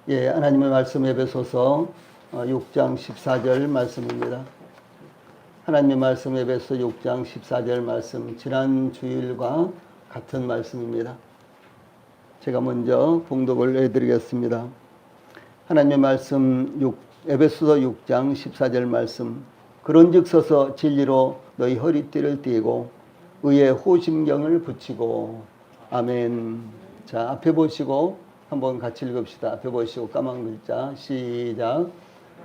예, 하나님의 말씀 에베소서 6장 14절 말씀입니다. 하나님의 말씀 에베소 6장 14절 말씀, 지난 주일과 같은 말씀입니다. 제가 먼저 봉독을 해드리겠습니다. 하나님의 말씀 에베소서 6장 14절 말씀, 그런즉 서서 진리로 너희 허리띠를 띠고 의의 호심경을 붙이고. 아멘. 자, 앞에 보시고 한번 같이 읽읍시다. 앞에 보시고 까만 글자 시작.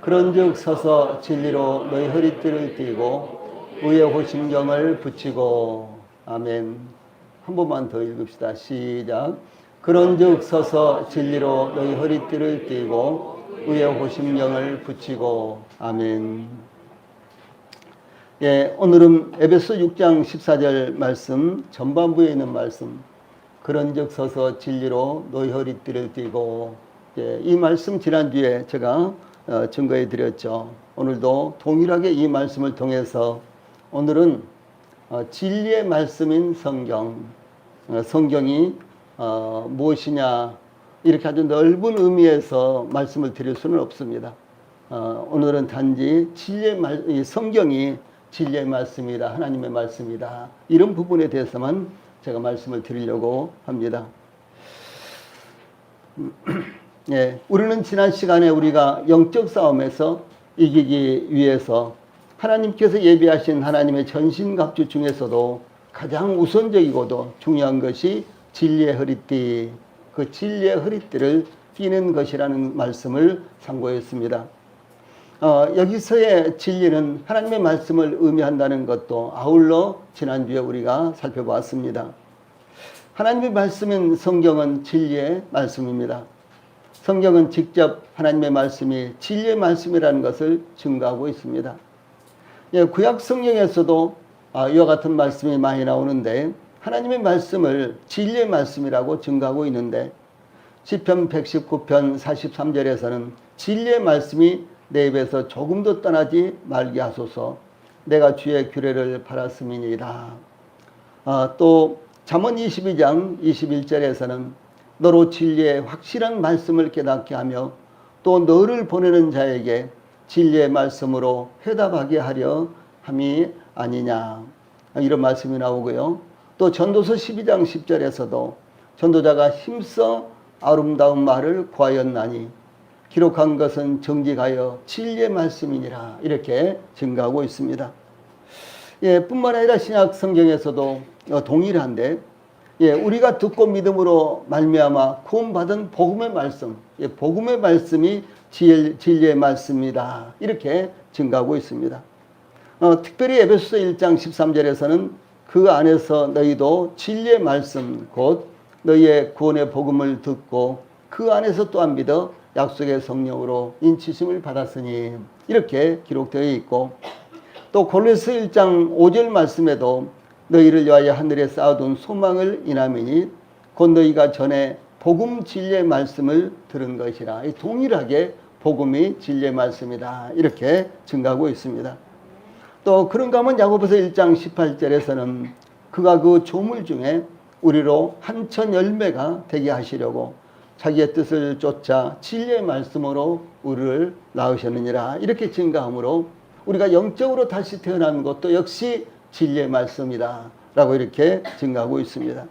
그런즉 서서 진리로 너희 허리띠를 띠고 의의 호심경을 붙이고. 아멘. 한 번만 더 읽읍시다. 시작. 그런즉 서서 진리로 너희 허리띠를 띠고 의의 호심경을 붙이고. 아멘. 예, 오늘은 에베소 6장 14절 말씀 전반부에 있는 말씀, 그런즉 서서 진리로 너희 허리띠를 띠고. 예, 이 말씀 지난주에 제가 증거해 드렸죠. 오늘도 동일하게 이 말씀을 통해서 오늘은 진리의 말씀인 성경이 무엇이냐, 이렇게 아주 넓은 의미에서 말씀을 드릴 수는 없습니다. 오늘은 단지 이 성경이 진리의 말씀이다, 하나님의 말씀이다, 이런 부분에 대해서만 제가 말씀을 드리려고 합니다. 예, 우리는 지난 시간에 우리가 영적 싸움에서 이기기 위해서 하나님께서 예비하신 하나님의 전신갑주 중에서도 가장 우선적이고도 중요한 것이 진리의 허리띠, 그 진리의 허리띠를 띠는 것이라는 말씀을 상고했습니다. 여기서의 진리는 하나님의 말씀을 의미한다는 것도 아울러 지난주에 우리가 살펴보았습니다. 하나님의 말씀인 성경은 진리의 말씀입니다. 성경은 직접 하나님의 말씀이 진리의 말씀이라는 것을 증거하고 있습니다. 예, 구약 성경에서도 이와 같은 말씀이 많이 나오는데 하나님의 말씀을 진리의 말씀이라고 증거하고 있는데 시편 119편 43절에서는 진리의 말씀이 내 입에서 조금도 떠나지 말게 하소서, 내가 주의 규례를 바랐음이니이다. 또 잠언 22장 21절에서는 너로 진리의 확실한 말씀을 깨닫게 하며 또 너를 보내는 자에게 진리의 말씀으로 회답하게 하려 함이 아니냐, 이런 말씀이 나오고요. 또 전도서 12장 10절에서도 전도자가 힘써 아름다운 말을 구하였나니 기록한 것은 정직하여 진리의 말씀이니라, 이렇게 증거하고 있습니다. 예, 뿐만 아니라 신약 성경에서도 동일한데, 예, 우리가 듣고 믿음으로 말미암아 구원받은 복음의 말씀, 예, 복음의 말씀이 진리의 말씀이다, 이렇게 증거하고 있습니다. 특별히 에베소서 1장 13절에서는 그 안에서 너희도 진리의 말씀 곧 너희의 구원의 복음을 듣고 그 안에서 또한 믿어 약속의 성령으로 인치심을 받았으니, 이렇게 기록되어 있고, 또 골로새 1장 5절 말씀에도 너희를 위하여 하늘에 쌓아둔 소망을 인함이니 곧 너희가 전에 복음 진리의 말씀을 들은 것이라. 동일하게 복음이 진리의 말씀이다, 이렇게 증거하고 있습니다. 또 그런가 하면 야고보서 1장 18절에서는 그가 그 조물 중에 우리로 한천 열매가 되게 하시려고 자기의 뜻을 쫓아 진리의 말씀으로 우리를 낳으셨느니라, 이렇게 증거하므로 우리가 영적으로 다시 태어난 것도 역시 진리의 말씀이다 라고 이렇게 증거하고 있습니다.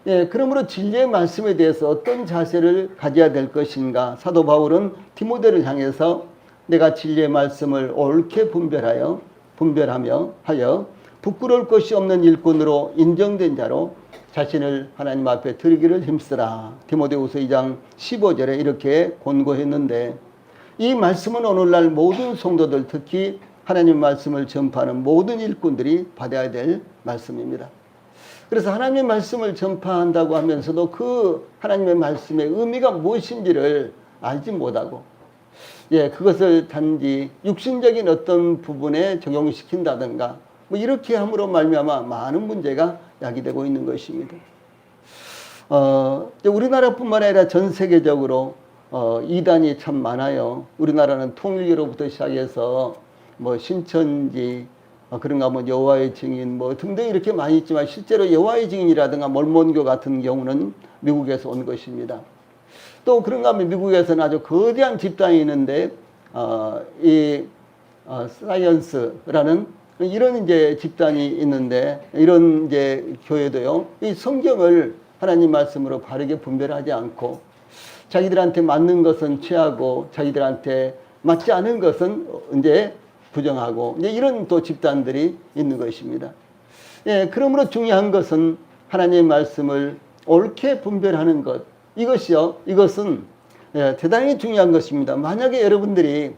예, 그러므로 진리의 말씀에 대해서 어떤 자세를 가져야 될 것인가, 사도 바울은 디모데를 향해서 내가 진리의 말씀을 옳게 분별하며 부끄러울 것이 없는 일꾼으로 인정된 자로 자신을 하나님 앞에 드리기를 힘쓰라, 디모데후서 2장 15절에 이렇게 권고했는데, 이 말씀은 오늘날 모든 성도들, 특히 하나님 말씀을 전파하는 모든 일꾼들이 받아야 될 말씀입니다. 그래서 하나님의 말씀을 전파한다고 하면서도 그 하나님의 말씀의 의미가 무엇인지를 알지 못하고, 예, 그것을 단지 육신적인 어떤 부분에 적용시킨다든가 이렇게 함으로 말미암아 많은 문제가 야기되고 있는 것입니다. 우리나라뿐만 아니라 전 세계적으로 이단이 참 많아요. 우리나라는 통일교로부터 시작해서 신천지, 그런가 여호와의 증인 등등 이렇게 많이 있지만, 실제로 여호와의 증인이라든가 몰몬교 같은 경우는 미국에서 온 것입니다. 또 그런가 하면 미국에서는 아주 거대한 집단이 있는데, 사이언스라는 이런 이제 집단이 있는데, 이런 이제 교회도요, 이 성경을 하나님 말씀으로 바르게 분별하지 않고, 자기들한테 맞는 것은 취하고, 자기들한테 맞지 않은 것은 이제 부정하고, 이제 이런 또 집단들이 있는 것입니다. 예, 그러므로 중요한 것은 하나님의 말씀을 옳게 분별하는 것. 이것은 예, 대단히 중요한 것입니다. 만약에 여러분들이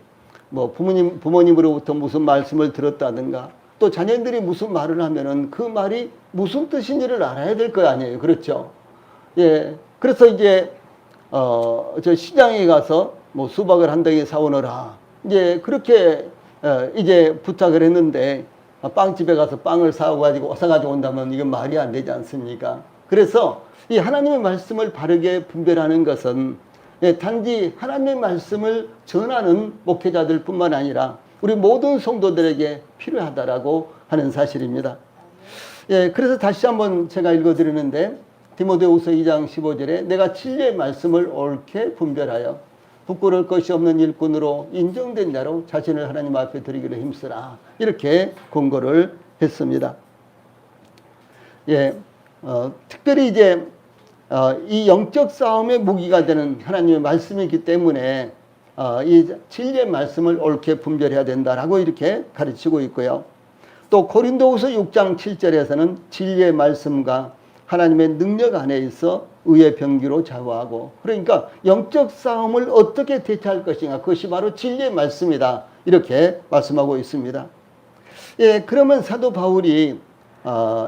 뭐 부모님으로부터 무슨 말씀을 들었다든가 또 자녀들이 무슨 말을 하면은 그 말이 무슨 뜻인지를 알아야 될 거 아니에요. 그렇죠? 예. 그래서 이제, 저 시장에 가서 뭐 수박을 한 덩이 사오너라. 이제 그렇게, 이제 부탁을 했는데 빵집에 가서 빵을 사가지고 온다면 이건 말이 안 되지 않습니까? 그래서 이 하나님의 말씀을 바르게 분별하는 것은 예, 단지 하나님의 말씀을 전하는 목회자들 뿐만 아니라 우리 모든 성도들에게 필요하다라고 하는 사실입니다. 예, 그래서 다시 한번 제가 읽어드리는데 디모데후서 2장 15절에 내가 진리의 말씀을 옳게 분별하여 부끄러울 것이 없는 일꾼으로 인정된 자로 자신을 하나님 앞에 드리기로 힘쓰라. 이렇게 권고를 했습니다. 예, 특별히 이제 이 영적 싸움의 무기가 되는 하나님의 말씀이기 때문에 이 진리의 말씀을 옳게 분별해야 된다라고 이렇게 가르치고 있고요. 또 고린도후서 6장 7절에서는 진리의 말씀과 하나님의 능력 안에 있어 의의 병기로 좌우하고, 그러니까 영적 싸움을 어떻게 대처할 것인가, 그것이 바로 진리의 말씀이다, 이렇게 말씀하고 있습니다. 예, 그러면 사도 바울이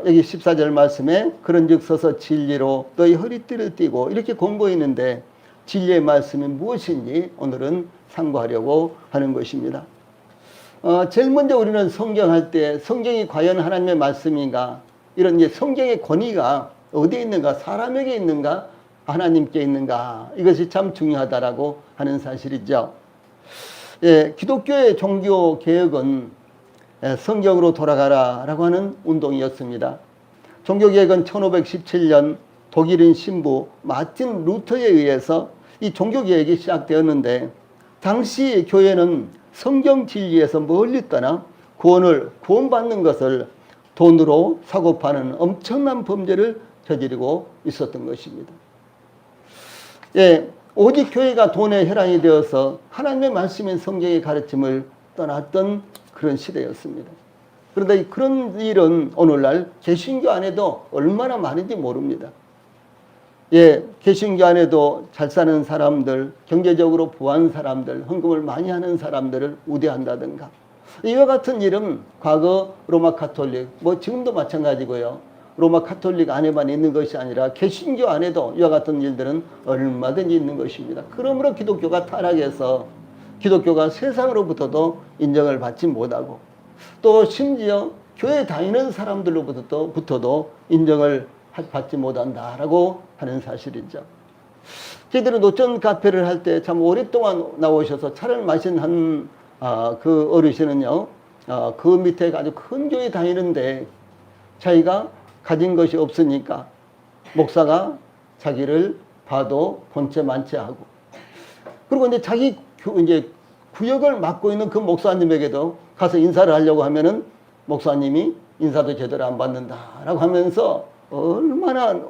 여기 14절 말씀에 그런즉 서서 진리로 너희 허리띠를 띠고 이렇게 권고했는데 진리의 말씀이 무엇인지 오늘은 상고하려고 하는 것입니다. 제일 먼저 우리는 성경할 때 성경이 과연 하나님의 말씀인가, 이런 이제 성경의 권위가 어디에 있는가, 사람에게 있는가, 하나님께 있는가, 이것이 참 중요하다라고 하는 사실이죠. 예, 기독교의 종교 개혁은 성경으로 돌아가라라고 하는 운동이었습니다. 종교개혁은 1517년 독일인 신부 마틴 루터에 의해서 이 종교개혁이 시작되었는데, 당시 교회는 성경 진리에서 멀리 떠나 구원받는 것을 돈으로 사고 파는 엄청난 범죄를 저지르고 있었던 것입니다. 예, 오직 교회가 돈의 혈안이 되어서 하나님의 말씀인 성경의 가르침을 떠났던 그런 시대였습니다. 그런데 그런 일은 오늘날 개신교 안에도 얼마나 많은지 모릅니다. 예, 개신교 안에도 잘 사는 사람들, 경제적으로 부한 사람들, 헌금을 많이 하는 사람들을 우대한다든가, 이와 같은 일은 과거 로마 가톨릭, 뭐 지금도 마찬가지고요. 로마 가톨릭 안에만 있는 것이 아니라 개신교 안에도 이와 같은 일들은 얼마든지 있는 것입니다. 그러므로 기독교가 타락해서 기독교가 세상으로부터도 인정을 받지 못하고, 또 심지어 교회 다니는 사람들로부터도 인정을 받지 못한다라고 하는 사실이죠. 저희들은 노천 카페를 할 때 참 오랫동안 나오셔서 차를 마신 그 어르신은요, 그 밑에 아주 큰 교회 다니는데 자기가 가진 것이 없으니까 목사가 자기를 봐도 본체 만체하고, 그리고 이제 자기 이제 구역을 맡고 있는 그 목사님에게도 가서 인사를 하려고 하면은 목사님이 인사도 제대로 안 받는다라고 하면서 얼마나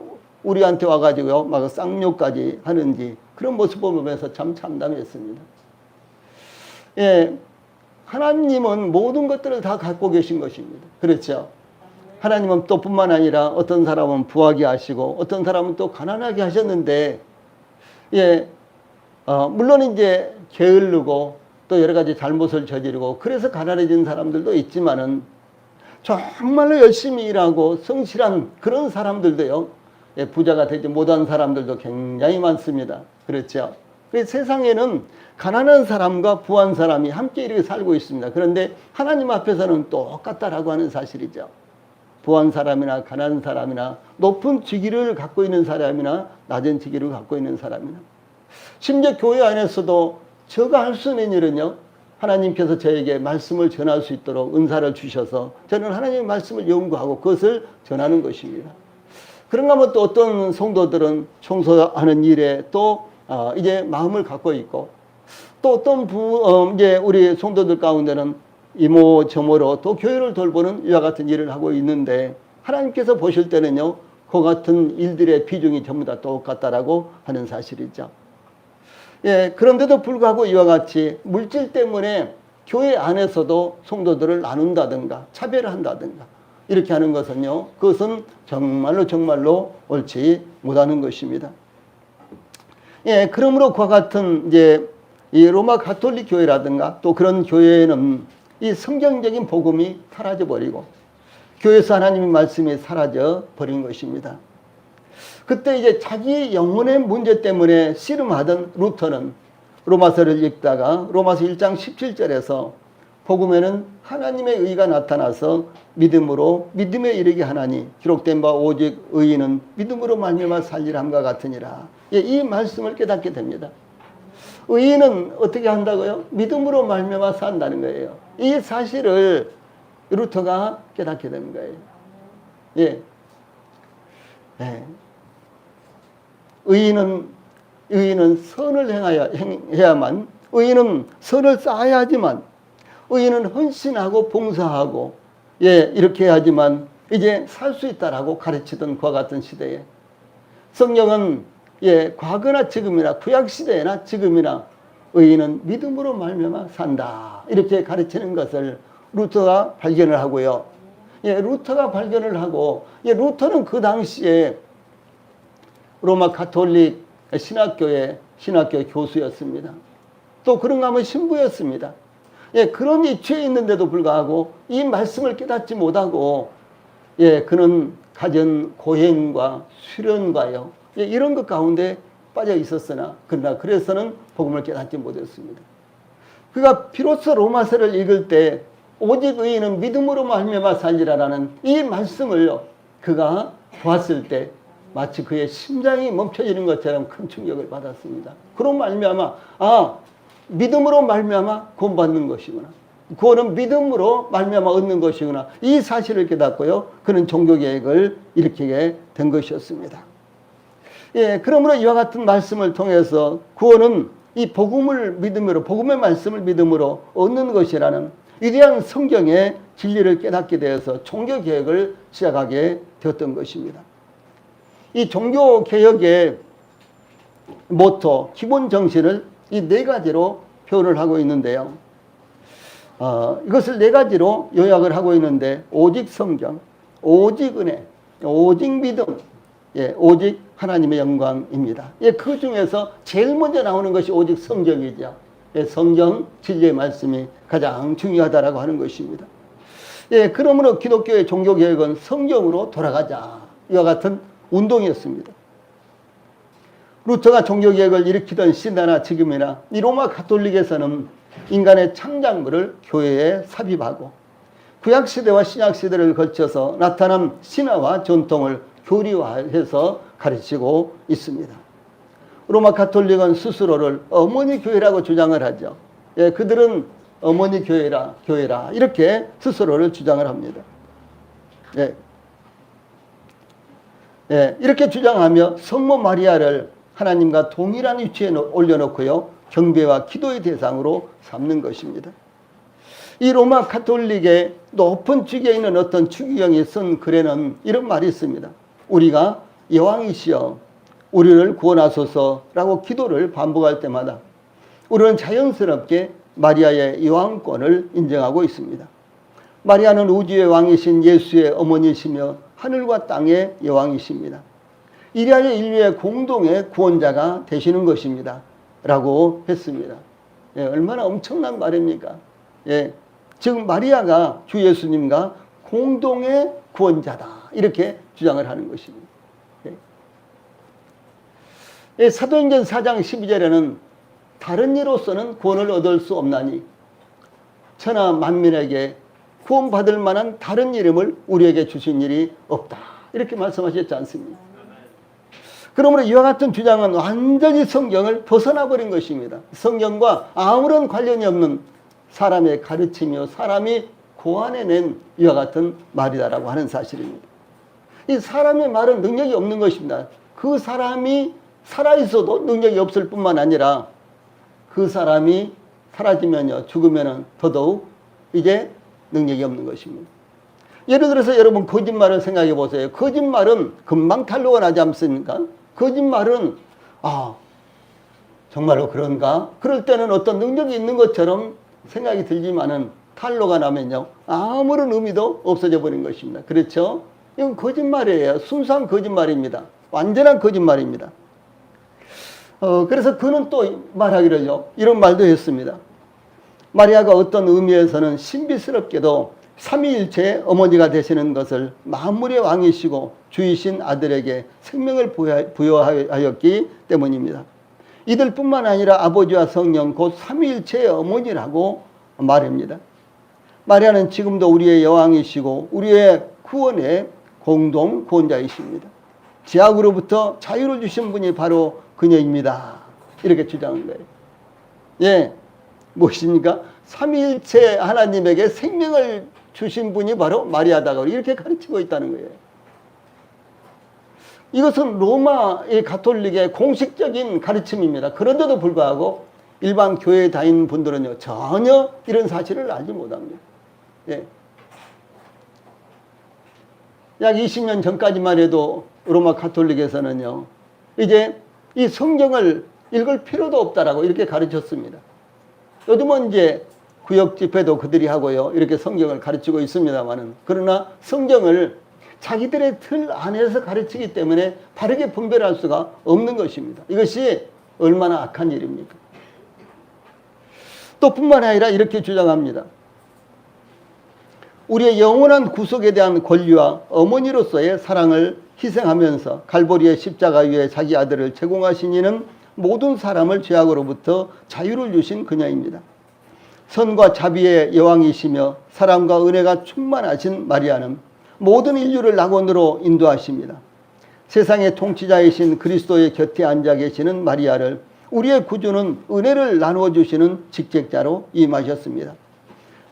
우리한테 와가지고요, 막 쌍욕까지 하는지, 그런 모습을 보면서 참 참담했습니다. 예, 하나님은 모든 것들을 다 갖고 계신 것입니다. 그렇죠? 하나님은 또 뿐만 아니라 어떤 사람은 부하게 하시고 어떤 사람은 또 가난하게 하셨는데, 예, 물론 이제 게으르고 또 여러 가지 잘못을 저지르고 그래서 가난해진 사람들도 있지만은 정말로 열심히 일하고 성실한 그런 사람들도요, 예, 부자가 되지 못한 사람들도 굉장히 많습니다. 그렇죠? 세상에는 가난한 사람과 부한 사람이 함께 이렇게 살고 있습니다. 그런데 하나님 앞에서는 똑같다라고 하는 사실이죠. 부한 사람이나 가난한 사람이나 높은 직위를 갖고 있는 사람이나 낮은 직위를 갖고 있는 사람이나, 심지어 교회 안에서도 제가 할 수 있는 일은요, 하나님께서 저에게 말씀을 전할 수 있도록 은사를 주셔서 저는 하나님의 말씀을 연구하고 그것을 전하는 것입니다. 그런가 하면 또 어떤 성도들은 청소하는 일에 또 이제 마음을 갖고 있고, 또 어떤 이제 우리 성도들 가운데는 이모 저모로 또 교회를 돌보는 이와 같은 일을 하고 있는데, 하나님께서 보실 때는요, 그 같은 일들의 비중이 전부 다 똑같다라고 하는 사실이죠. 예, 그런데도 불구하고 이와 같이 물질 때문에 교회 안에서도 성도들을 나눈다든가 차별한다든가 이렇게 하는 것은요, 그것은 정말로 옳지 못하는 것입니다. 예, 그러므로 그와 같은 이제 이 로마 가톨릭 교회라든가 또 그런 교회에는 이 성경적인 복음이 사라져 버리고 교회에서 하나님의 말씀이 사라져 버린 것입니다. 그때 이제 자기 영혼의 문제 때문에 씨름하던 루터는 로마서를 읽다가 로마서 1장 17절에서 복음에는 하나님의 의가 나타나서 믿음에 이르게 하나니 기록된 바 오직 의인은 믿음으로 말미암아 살리라 함과 같으니라. 예, 이 말씀을 깨닫게 됩니다. 의인은 어떻게 한다고요? 믿음으로 말미암아 산다는 거예요. 이 사실을 루터가 깨닫게 되는 거예요. 예. 예. 의인은 선을 해야만, 의인은 선을 쌓아야 하지만, 의인은 헌신하고 봉사하고, 예, 이렇게 해야지만 이제 살 수 있다라고 가르치던 그와 같은 시대에 성경은 예, 과거나 지금이나 구약시대나 지금이나 의인은 믿음으로 말미암아 산다. 이렇게 가르치는 것을 루터가 발견을 하고요. 예, 루터가 발견을 하고, 예, 루터는 그 당시에 로마 가톨릭 신학교 교수였습니다. 또 그런가 하면 신부였습니다. 예, 그런 위치에 있는데도 불구하고 이 말씀을 깨닫지 못하고, 예, 그는 가전 고행과 수련과요, 예, 이런 것 가운데 빠져 있었으나, 그러나 그래서는 복음을 깨닫지 못했습니다. 그가 비로소 로마서를 읽을 때 오직 의인은 믿음으로 말미암아 살리라라는 이 말씀을 그가 보았을 때 마치 그의 심장이 멈춰지는 것처럼 큰 충격을 받았습니다. 그런 말미암아 믿음으로 말미암아 구원받는 것이구나. 구원은 믿음으로 말미암아 얻는 것이구나. 이 사실을 깨닫고요, 그는 종교개혁을 일으키게 된 것이었습니다. 예, 그러므로 이와 같은 말씀을 통해서 구원은 이 복음을 믿음으로, 복음의 말씀을 믿음으로 얻는 것이라는 위대한 성경의 진리를 깨닫게 되어서 종교개혁을 시작하게 되었던 것입니다. 이 종교개혁의 모토, 기본 정신을 이 네 가지로 표현을 하고 있는데요. 이것을 네 가지로 요약을 하고 있는데, 오직 성경, 오직 은혜, 오직 믿음, 예, 오직 하나님의 영광입니다. 예, 그 중에서 제일 먼저 나오는 것이 오직 성경이죠. 예, 성경 진리의 말씀이 가장 중요하다라고 하는 것입니다. 예, 그러므로 기독교의 종교개혁은 성경으로 돌아가자, 이와 같은 운동이었습니다. 루터가 종교개혁을 일으키던 시대나 지금이나 이 로마 가톨릭에서는 인간의 창작물을 교회에 삽입하고 구약시대와 신약시대를 거쳐서 나타난 신화와 전통을 교리화해서 가르치고 있습니다. 로마 가톨릭은 스스로를 어머니 교회라고 주장을 하죠. 예, 그들은 어머니 교회라 이렇게 스스로를 주장을 합니다. 예. 예, 이렇게 주장하며 성모 마리아를 하나님과 동일한 위치에 올려놓고요, 경배와 기도의 대상으로 삼는 것입니다. 이 로마 가톨릭의 높은 직에 있는 어떤 추기경이 쓴 글에는 이런 말이 있습니다. 우리가 여왕이시여 우리를 구원하소서라고 기도를 반복할 때마다 우리는 자연스럽게 마리아의 여왕권을 인정하고 있습니다. 마리아는 우주의 왕이신 예수의 어머니시며 하늘과 땅의 여왕이십니다. 이리하여 인류의 공동의 구원자가 되시는 것입니다. 라고 했습니다. 예, 얼마나 엄청난 말입니까? 예, 즉 마리아가 주 예수님과 공동의 구원자다, 이렇게 주장을 하는 것입니다. 예. 예, 사도행전 4장 12절에는 다른 이로서는 구원을 얻을 수 없나니 천하 만민에게 구원받을 만한 다른 이름을 우리에게 주신 일이 없다, 이렇게 말씀하셨지 않습니까? 그러므로 이와 같은 주장은 완전히 성경을 벗어나 버린 것입니다. 성경과 아무런 관련이 없는 사람의 가르침이요, 사람이 고안해낸 이와 같은 말이다라고 하는 사실입니다. 이 사람의 말은 능력이 없는 것입니다. 그 사람이 살아있어도 능력이 없을 뿐만 아니라 그 사람이 사라지면요, 죽으면은 더더욱 이제 능력이 없는 것입니다. 예를 들어서 여러분 거짓말을 생각해 보세요. 거짓말은 금방 탄로가 나지 않습니까? 거짓말은 정말로 그런가? 그럴 때는 어떤 능력이 있는 것처럼 생각이 들지만은 탄로가 나면요, 아무런 의미도 없어져 버린 것입니다. 그렇죠? 이건 거짓말이에요. 순수한 거짓말입니다. 완전한 거짓말입니다. 그래서 그는 또 말하기를요, 이런 말도 했습니다. 마리아가 어떤 의미에서는 신비스럽게도 삼위일체의 어머니가 되시는 것을 만물의 왕이시고 주이신 아들에게 생명을 부여하였기 때문입니다. 이들뿐만 아니라 아버지와 성령 곧 삼위일체의 어머니라고 말합니다. 마리아는 지금도 우리의 여왕이시고 우리의 구원의 공동 구원자이십니다. 죄악으로부터 자유를 주신 분이 바로 그녀입니다. 이렇게 주장한 거예요. 예, 무엇입니까? 삼위일체 하나님에게 생명을 주신 분이 바로 마리아다고 이렇게 가르치고 있다는 거예요. 이것은 로마의 가톨릭의 공식적인 가르침입니다. 그런데도 불구하고 일반 교회에 다니는 분들은요, 전혀 이런 사실을 알지 못합니다. 예. 약 20년 전까지만 해도 로마 가톨릭에서는요, 이제 이 성경을 읽을 필요도 없다라고 이렇게 가르쳤습니다. 요즘은 이제 구역 집회도 그들이 하고요, 이렇게 성경을 가르치고 있습니다만은, 그러나 성경을 자기들의 틀 안에서 가르치기 때문에 바르게 분별할 수가 없는 것입니다. 이것이 얼마나 악한 일입니까? 또 뿐만 아니라 이렇게 주장합니다. 우리의 영원한 구속에 대한 권리와 어머니로서의 사랑을 희생하면서 갈보리의 십자가 위에 자기 아들을 제공하신 이는 모든 사람을 죄악으로부터 자유를 주신 그녀입니다. 선과 자비의 여왕이시며 사랑과 은혜가 충만하신 마리아는 모든 인류를 낙원으로 인도하십니다. 세상의 통치자이신 그리스도의 곁에 앉아 계시는 마리아를 우리의 구주는 은혜를 나누어 주시는 직책자로 임하셨습니다.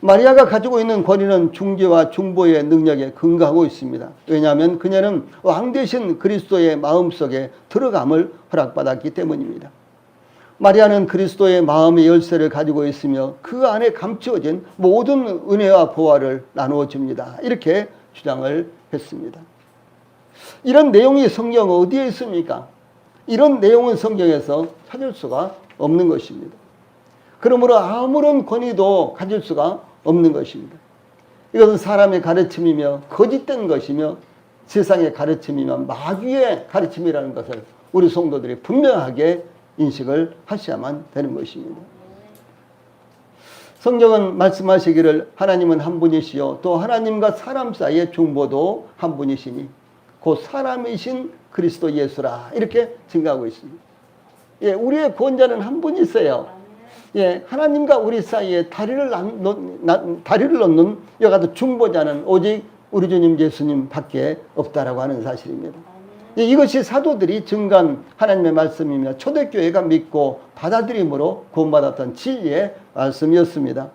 마리아가 가지고 있는 권위는 중재와 중보의 능력에 근거하고 있습니다. 왜냐하면 그녀는 왕 되신 그리스도의 마음속에 들어감을 허락받았기 때문입니다. 마리아는 그리스도의 마음의 열쇠를 가지고 있으며 그 안에 감추어진 모든 은혜와 보화를 나누어 줍니다. 이렇게 주장을 했습니다. 이런 내용이 성경 어디에 있습니까? 이런 내용은 성경에서 찾을 수가 없는 것입니다. 그러므로 아무런 권위도 가질 수가 없는 것입니다. 이것은 사람의 가르침이며 거짓된 것이며 세상의 가르침이며 마귀의 가르침이라는 것을 우리 성도들이 분명하게 인식을 하셔야만 되는 것입니다. 성경은 말씀하시기를 하나님은 한 분이시요 또 하나님과 사람 사이의 중보도 한 분이시니 곧 사람이신 그리스도 예수라 이렇게 증가하고 있습니다. 예, 우리의 구원자는 한 분이 있어요. 예, 하나님과 우리 사이에 다리를 놓는 이와 같은 중보자는 오직 우리 주님 예수님 밖에 없다라고 하는 사실입니다. 예, 이것이 사도들이 증거한 하나님의 말씀이며 초대교회가 믿고 받아들임으로 구원받았던 진리의 말씀이었습니다.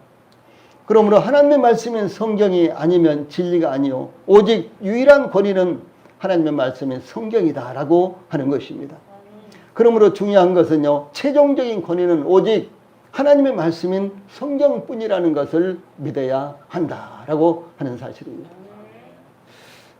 그러므로 하나님의 말씀인 성경이 아니면 진리가 아니요 오직 유일한 권위는 하나님의 말씀인 성경이다라고 하는 것입니다. 그러므로 중요한 것은요, 최종적인 권위는 오직 하나님의 말씀인 성경뿐이라는 것을 믿어야 한다라고 하는 사실입니다.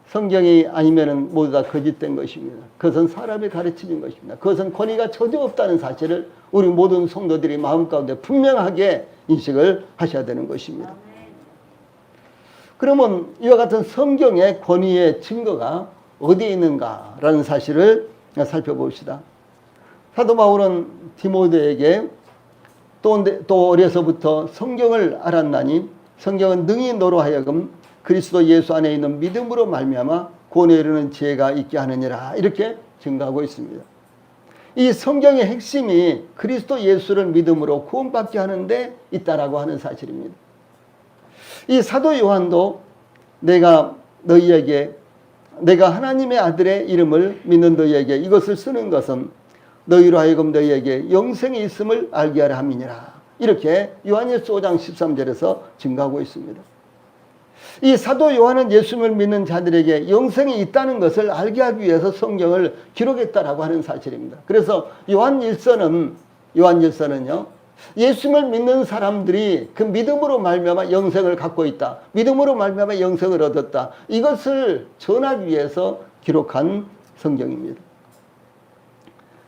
성경이 아니면 모두 다 거짓된 것입니다. 그것은 사람의 가르침인 것입니다. 그것은 권위가 전혀 없다는 사실을 우리 모든 성도들이 마음 가운데 분명하게 인식을 하셔야 되는 것입니다. 그러면 이와 같은 성경의 권위의 증거가 어디에 있는가라는 사실을 살펴봅시다. 사도 바울은 디모데에게 또 어려서부터 성경을 알았나니 성경은 능히 너로 하여금 그리스도 예수 안에 있는 믿음으로 말미암아 구원에 이르는 지혜가 있게 하느니라 이렇게 증거하고 있습니다. 이 성경의 핵심이 그리스도 예수를 믿음으로 구원받게 하는 데 있다라고 하는 사실입니다. 이 사도 요한도 내가 하나님의 아들의 이름을 믿는 너희에게 이것을 쓰는 것은 너희로 하여금 너희에게 영생이 있음을 알게 하려 함이니라. 이렇게 요한일서 5장 13절에서 증거하고 있습니다. 이 사도 요한은 예수님을 믿는 자들에게 영생이 있다는 것을 알게 하기 위해서 성경을 기록했다라고 하는 사실입니다. 그래서 요한일서는요, 예수님을 믿는 사람들이 그 믿음으로 말미암아 영생을 갖고 있다, 믿음으로 말미암아 영생을 얻었다, 이것을 전하기 위해서 기록한 성경입니다.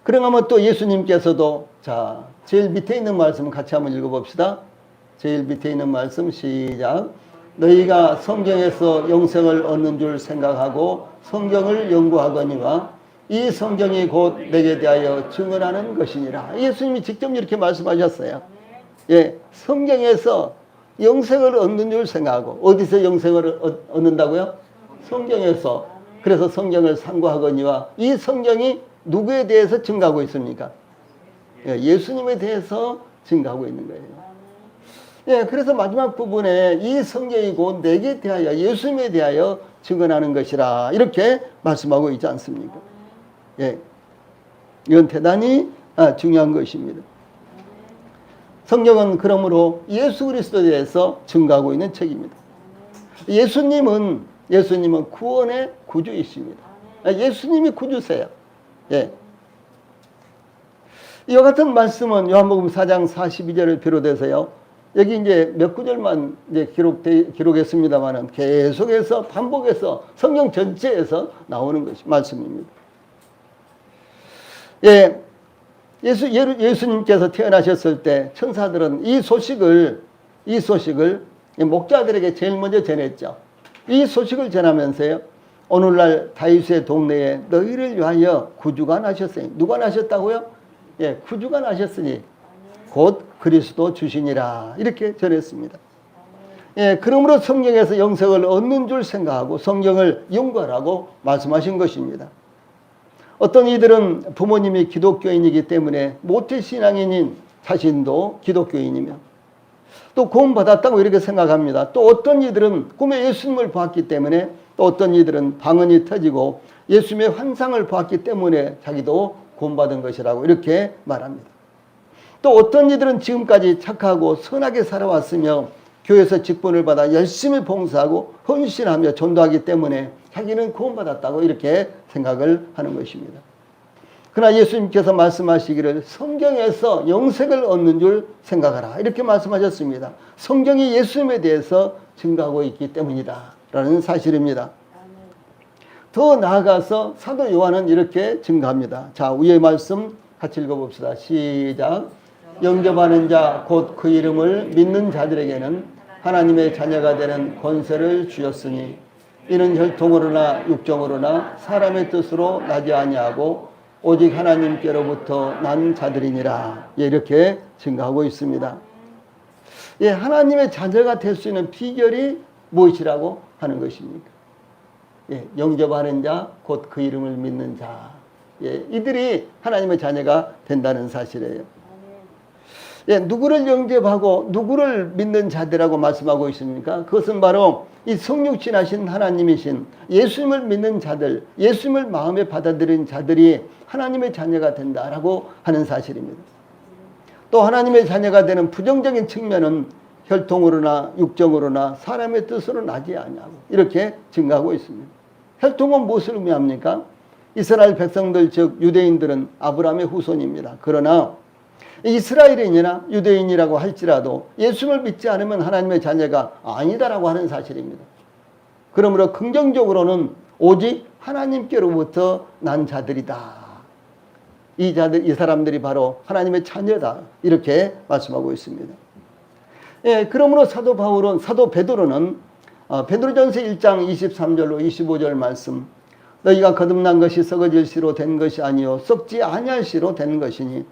그러면 또 예수님께서도, 자, 제일 밑에 있는 말씀 같이 한번 읽어봅시다. 제일 밑에 있는 말씀 시작. 너희가 성경에서 영생을 얻는 줄 생각하고 성경을 연구하거니와 이 성경이 곧 내게 대하여 증언하는 것이니라. 예수님이 직접 이렇게 말씀하셨어요. 예, 성경에서 영생을 얻는 줄 생각하고, 어디서 영생을 얻는다고요? 성경에서. 그래서 성경을 상고하거니와 이 성경이 누구에 대해서 증가하고 있습니까? 예, 예수님에 대해서 증가하고 있는 거예요. 예, 그래서 마지막 부분에 이 성경이 곧 내게 대하여, 예수님에 대하여 증언하는 것이라 이렇게 말씀하고 있지 않습니까? 예, 이건 대단히 중요한 것입니다. 성경은 그러므로 예수 그리스도에 대해서 증거하고 있는 책입니다. 예수님은 구원의 구주이십니다. 예수님이 구주세요. 예. 이와 같은 말씀은 요한복음 4장 42절을 비롯해서요, 여기 이제 몇 구절만 이제 기록했습니다만은 계속해서 반복해서 성경 전체에서 나오는 것이 말씀입니다. 예, 예수님께서 태어나셨을 때 천사들은 이 소식을 목자들에게 제일 먼저 전했죠. 이 소식을 전하면서요, 오늘날 다윗의 동네에 너희를 위하여 구주가 나셨으니, 누가 나셨다고요? 예, 구주가 나셨으니 곧 그리스도 주시니라 이렇게 전했습니다. 예, 그러므로 성경에서 영생을 얻는 줄 생각하고 성경을 연구하라고 말씀하신 것입니다. 어떤 이들은 부모님이 기독교인이기 때문에 모태신앙인인 자신도 기독교인이며 또 구원받았다고 이렇게 생각합니다. 또 어떤 이들은 꿈에 예수님을 보았기 때문에, 또 어떤 이들은 방언이 터지고 예수님의 환상을 보았기 때문에 자기도 구원받은 것이라고 이렇게 말합니다. 또 어떤 이들은 지금까지 착하고 선하게 살아왔으며 교회에서 직분을 받아 열심히 봉사하고 헌신하며 전도하기 때문에 자기는 구원받았다고 이렇게 생각을 하는 것입니다. 그러나 예수님께서 말씀하시기를 성경에서 영생을 얻는 줄 생각하라 이렇게 말씀하셨습니다. 성경이 예수님에 대해서 증거하고 있기 때문이다 라는 사실입니다. 더 나아가서 사도 요한은 이렇게 증거합니다. 자, 위의 말씀 같이 읽어봅시다. 시작. 영접하는 자 곧 그 이름을 믿는 자들에게는 하나님의 자녀가 되는 권세를 주셨으니 이는 혈통으로나 육정으로나 사람의 뜻으로 나지 아니하고 오직 하나님께로부터 난 자들이니라. 예, 이렇게 증거하고 있습니다. 예, 하나님의 자녀가 될 수 있는 비결이 무엇이라고 하는 것입니까? 예, 영접하는 자 곧 그 이름을 믿는 자. 예, 이들이 하나님의 자녀가 된다는 사실이에요. 예, 누구를 영접하고 누구를 믿는 자들이라고 말씀하고 있습니까? 그것은 바로 이 성육신하신 하나님이신 예수님을 믿는 자들, 예수님을 마음에 받아들인 자들이 하나님의 자녀가 된다라고 하는 사실입니다. 또 하나님의 자녀가 되는 부정적인 측면은 혈통으로나 육정으로나 사람의 뜻으로 나지 아니하고 이렇게 증가하고 있습니다. 혈통은 무엇을 의미합니까? 이스라엘 백성들 즉 유대인들은 아브라함의 후손입니다. 그러나 이스라엘인이나 유대인이라고 할지라도 예수를 믿지 않으면 하나님의 자녀가 아니다라고 하는 사실입니다. 그러므로 긍정적으로는 오직 하나님께로부터 난 자들이다. 이 사람들이 바로 하나님의 자녀다. 이렇게 말씀하고 있습니다. 예, 그러므로 사도 베드로는 베드로전서 1장 23절로 25절 말씀, 너희가 거듭난 것이 썩어질 씨로 된 것이 아니요 썩지 아니할 씨로 된 것이니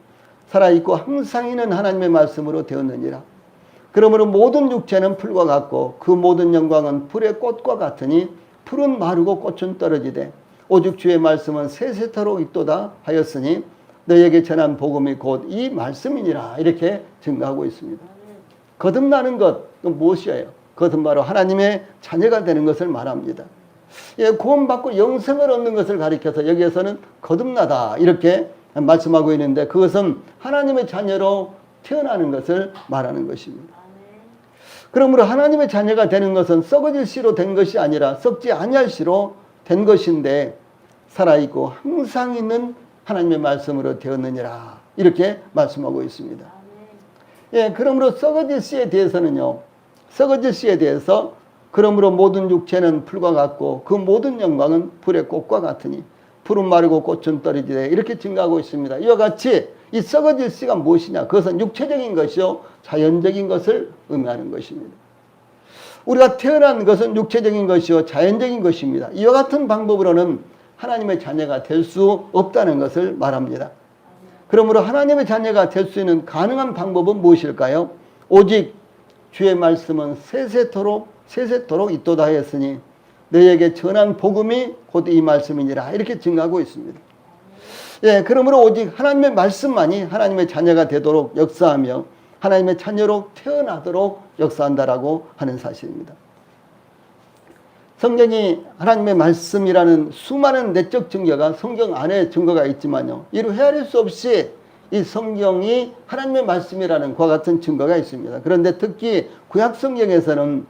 살아있고 항상 있는 하나님의 말씀으로 되었느니라. 그러므로 모든 육체는 풀과 같고 그 모든 영광은 풀의 꽃과 같으니 풀은 마르고 꽃은 떨어지되 오직 주의 말씀은 세세토록 있도다 하였으니 너희에게 전한 복음이 곧 이 말씀이니라. 이렇게 증거하고 있습니다. 거듭나는 것 무엇이에요? 그것은 바로 하나님의 자녀가 되는 것을 말합니다. 예, 구원받고 영생을 얻는 것을 가리켜서 여기에서는 거듭나다 이렇게 말씀하고 있는데 그것은 하나님의 자녀로 태어나는 것을 말하는 것입니다. 그러므로 하나님의 자녀가 되는 것은 썩어질 씨로 된 것이 아니라 썩지 아니할 씨로 된 것인데 살아있고 항상 있는 하나님의 말씀으로 되었느니라. 이렇게 말씀하고 있습니다. 예, 그러므로 썩어질 씨에 대해서는요. 썩어질 씨에 대해서 그러므로 모든 육체는 풀과 같고 그 모든 영광은 불의 꽃과 같으니 풀은 마르고 꽃은 떨어지되 이렇게 증가하고 있습니다. 이와 같이 이 썩어질 씨가 무엇이냐? 그것은 육체적인 것이요 자연적인 것을 의미하는 것입니다. 우리가 태어난 것은 육체적인 것이요 자연적인 것입니다. 이와 같은 방법으로는 하나님의 자녀가 될 수 없다는 것을 말합니다. 그러므로 하나님의 자녀가 될 수 있는 가능한 방법은 무엇일까요? 오직 주의 말씀은 세세토록 있도다 하였으니 너희에게 전한 복음이 곧 이 말씀이니라. 이렇게 증가하고 있습니다. 예, 그러므로 오직 하나님의 말씀만이 하나님의 자녀가 되도록 역사하며 하나님의 자녀로 태어나도록 역사한다라고 하는 사실입니다. 성경이 하나님의 말씀이라는 수많은 내적 증거가 성경 안에 증거가 있지만요. 이를 헤아릴 수 없이 이 성경이 하나님의 말씀이라는 그와 같은 증거가 있습니다. 그런데 특히 구약 성경에서는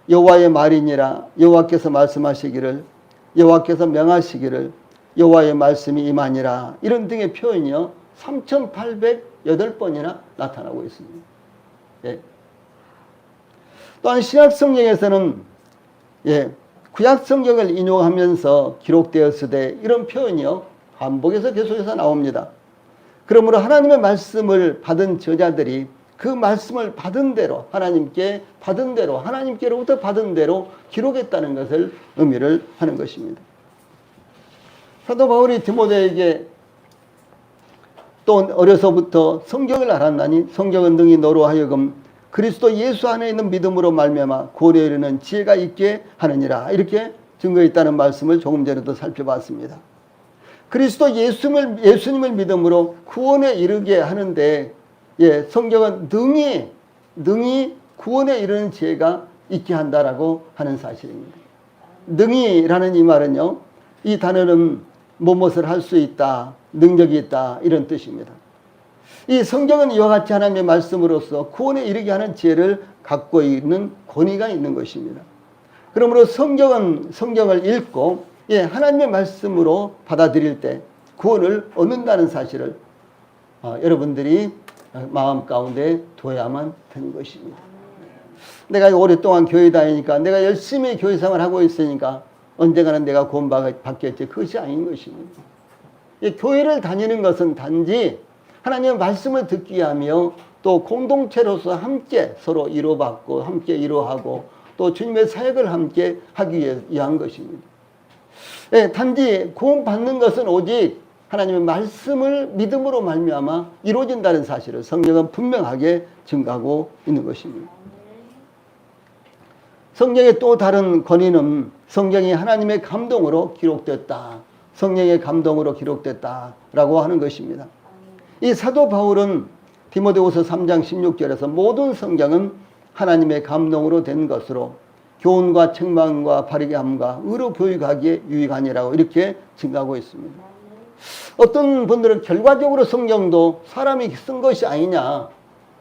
여호와의 말이니라, 여호와께서 말씀하시기를, 여호와께서 명하시기를, 여호와의 말씀이 임하니라, 이런 등의 표현이요 3808번이나 나타나고 있습니다. 예. 또한 신약 성경에서는 구약 성경을 인용하면서 기록되었으되 이런 표현이요 반복해서 계속해서 나옵니다. 그러므로 하나님의 말씀을 받은 저자들이 그 말씀을 받은 대로 하나님께로부터 받은 대로 기록했다는 것을 의미를 하는 것입니다. 사도 바울이 디모데에게 또 어려서부터 성경을 알았나니 성경은 능히 너로 하여금 그리스도 예수 안에 있는 믿음으로 말미암아 구원에 이르는 지혜가 있게 하느니라. 이렇게 증거했다는 말씀을 조금 전에도 살펴봤습니다. 그리스도 예수님을 믿음으로 구원에 이르게 하는데 성경은 능히 구원에 이르는 지혜가 있게 한다라고 하는 사실입니다. 능히라는 이 말은요. 이 단어는 무엇을 할 수 있다, 능력이 있다 이런 뜻입니다. 이 성경은 이와 같이 하나님의 말씀으로서 구원에 이르게 하는 지혜를 갖고 있는 권위가 있는 것입니다. 그러므로 성경을 읽고 하나님의 말씀으로 받아들일 때 구원을 얻는다는 사실을 여러분들이 마음 가운데 둬야만 되는 것입니다. 내가 오랫동안 교회 다니니까 내가 열심히 교회 생활을 하고 있으니까 언젠가는 내가 구원 받겠지. 그것이 아닌 것입니다. 교회를 다니는 것은 단지 하나님의 말씀을 듣기 위하며 또 공동체로서 함께 서로 위로받고 함께 위로하고 또 주님의 사역을 함께 하기 위한 것입니다. 단지 구원 받는 것은 오직 하나님의 말씀을 믿음으로 말미암아 이루어진다는 사실을 성경은 분명하게 증가하고 있는 것입니다. 성경의 또 다른 권위는 성경이 하나님의 감동으로 기록됐다. 성령의 감동으로 기록됐다라고 하는 것입니다. 이 사도 바울은 디모데후서 3장 16절에서 모든 성경은 하나님의 감동으로 된 것으로 교훈과 책망과 바르게 함과 의로 교육하기에 유익하니라고 이렇게 증가하고 있습니다. 어떤 분들은 결과적으로 성경도 사람이 쓴 것이 아니냐.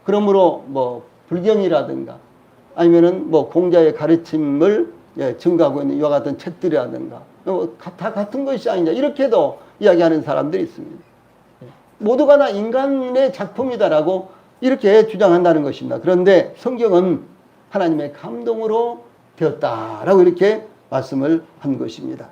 그러므로 불경이라든가 아니면은 공자의 가르침을 증가하고 있는 이와 같은 책들이라든가 다 같은 것이 아니냐 이렇게도 이야기하는 사람들이 있습니다. 모두가 다 인간의 작품이다라고 이렇게 주장한다는 것입니다. 그런데 성경은 하나님의 감동으로 되었다라고 이렇게 말씀을 한 것입니다.